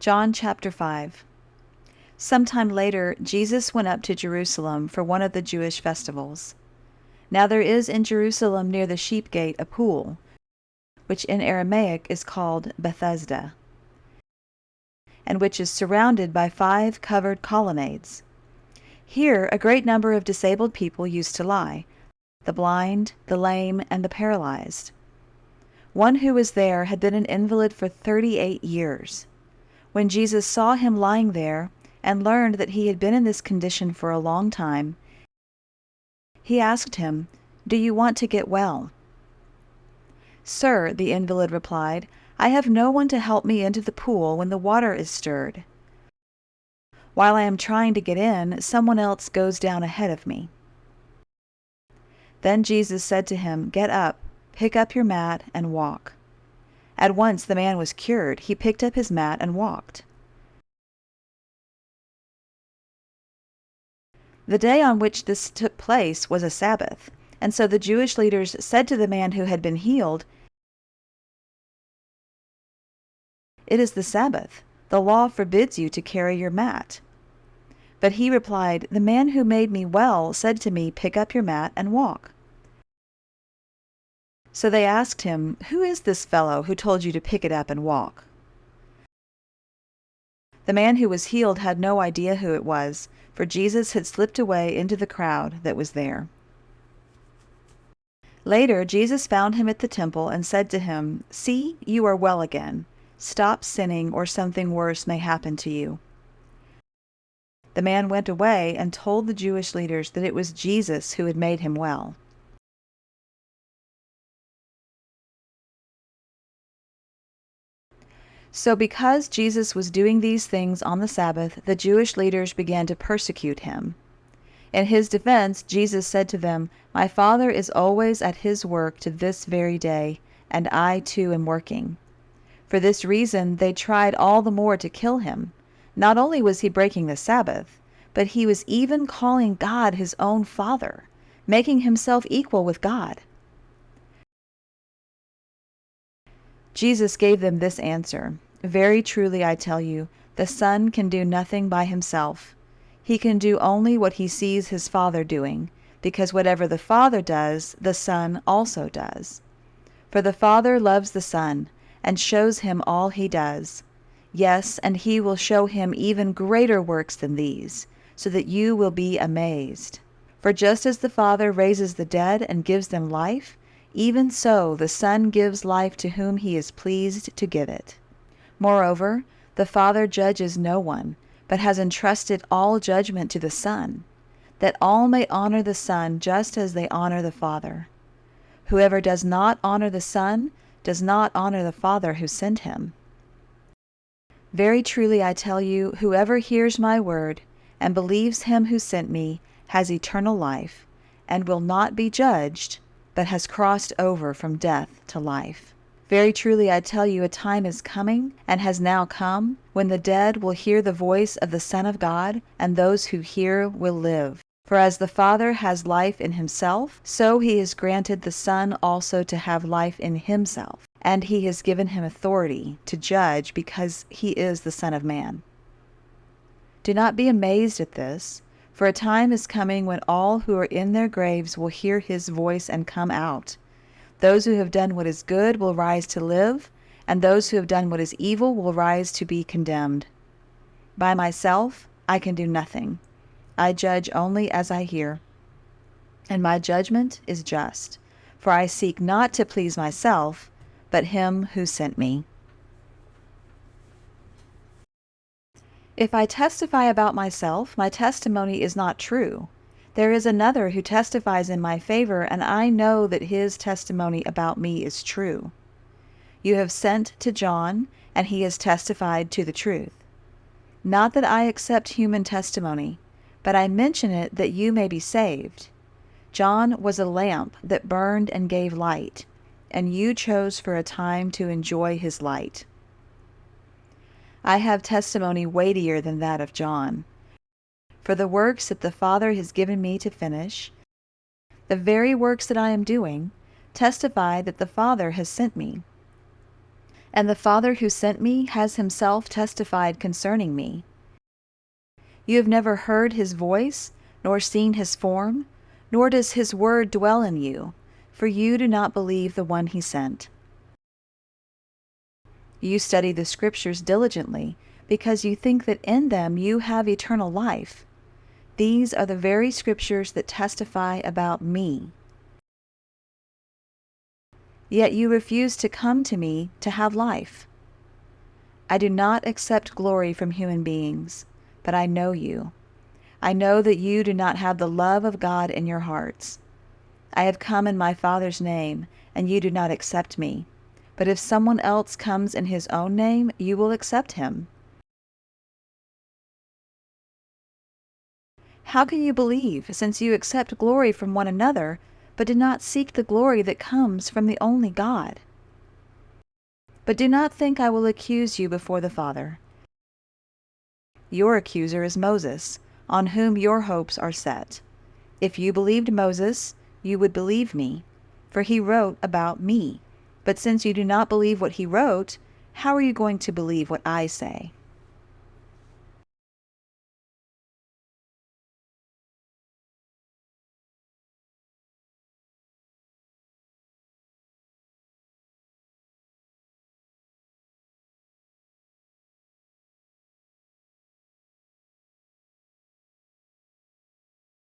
John chapter 5. Sometime later, Jesus went up to Jerusalem for one of the Jewish festivals. Now there is in Jerusalem near the sheep gate a pool, which in Aramaic is called Bethesda, and which is surrounded by 5 covered colonnades. Here a great number of disabled people used to lie, the blind, the lame, and the paralyzed. One who was there had been an invalid for 38 years. When Jesus saw him lying there, and learned that he had been in this condition for a long time, he asked him, "Do you want to get well?" "Sir," the invalid replied, "I have no one to help me into the pool when the water is stirred. While I am trying to get in, someone else goes down ahead of me." Then Jesus said to him, "Get up, pick up your mat, and walk." At once the man was cured. He picked up his mat and walked. The day on which this took place was a Sabbath, and so the Jewish leaders said to the man who had been healed, "It is the Sabbath. The law forbids you to carry your mat." But he replied, "The man who made me well said to me, 'Pick up your mat and walk.'" So they asked him, "Who is this fellow who told you to pick it up and walk?" The man who was healed had no idea who it was, for Jesus had slipped away into the crowd that was there. Later, Jesus found him at the temple and said to him, "See, you are well again. Stop sinning, or something worse may happen to you." The man went away and told the Jewish leaders that it was Jesus who had made him well. So because Jesus was doing these things on the Sabbath, the Jewish leaders began to persecute him. In his defense, Jesus said to them, "My Father is always at his work to this very day, and I too am working." For this reason they tried all the more to kill him. Not only was he breaking the Sabbath, but he was even calling God his own Father, making himself equal with God. Jesus gave them this answer, "Very truly I tell you, the Son can do nothing by himself. He can do only what he sees his Father doing, because whatever the Father does, the Son also does. For the Father loves the Son, and shows him all he does. Yes, and he will show him even greater works than these, so that you will be amazed. For just as the Father raises the dead and gives them life, even so the Son gives life to whom he is pleased to give it. Moreover, the Father judges no one, but has entrusted all judgment to the Son, that all may honor the Son just as they honor the Father. Whoever does not honor the Son does not honor the Father who sent him. Very truly I tell you, whoever hears my word and believes him who sent me has eternal life, and will not be judged, but has crossed over from death to life. Very truly I tell you, a time is coming, and has now come, when the dead will hear the voice of the Son of God, and those who hear will live. For as the Father has life in himself, so he has granted the Son also to have life in himself, and he has given him authority to judge, because he is the Son of Man. Do not be amazed at this, for a time is coming when all who are in their graves will hear his voice and come out. Those who have done what is good will rise to live, and those who have done what is evil will rise to be condemned. By myself I can do nothing. I judge only as I hear, and my judgment is just, for I seek not to please myself, but him who sent me. If I testify about myself, my testimony is not true. There is another who testifies in my favor, and I know that his testimony about me is true. You have sent to John, and he has testified to the truth. Not that I accept human testimony, but I mention it that you may be saved. John was a lamp that burned and gave light, and you chose for a time to enjoy his light. I have testimony weightier than that of John. For the works that the Father has given me to finish, the very works that I am doing, testify that the Father has sent me. And the Father who sent me has himself testified concerning me. You have never heard his voice, nor seen his form, nor does his word dwell in you, for you do not believe the one he sent. You study the Scriptures diligently, because you think that in them you have eternal life. These are the very Scriptures that testify about me. Yet you refuse to come to me to have life. I do not accept glory from human beings, but I know you. I know that you do not have the love of God in your hearts. I have come in my Father's name, and you do not accept me. But if someone else comes in his own name, you will accept him. How can you believe, since you accept glory from one another, but do not seek the glory that comes from the only God? But do not think I will accuse you before the Father. Your accuser is Moses, on whom your hopes are set. If you believed Moses, you would believe me, for he wrote about me. But since you do not believe what he wrote, how are you going to believe what I say?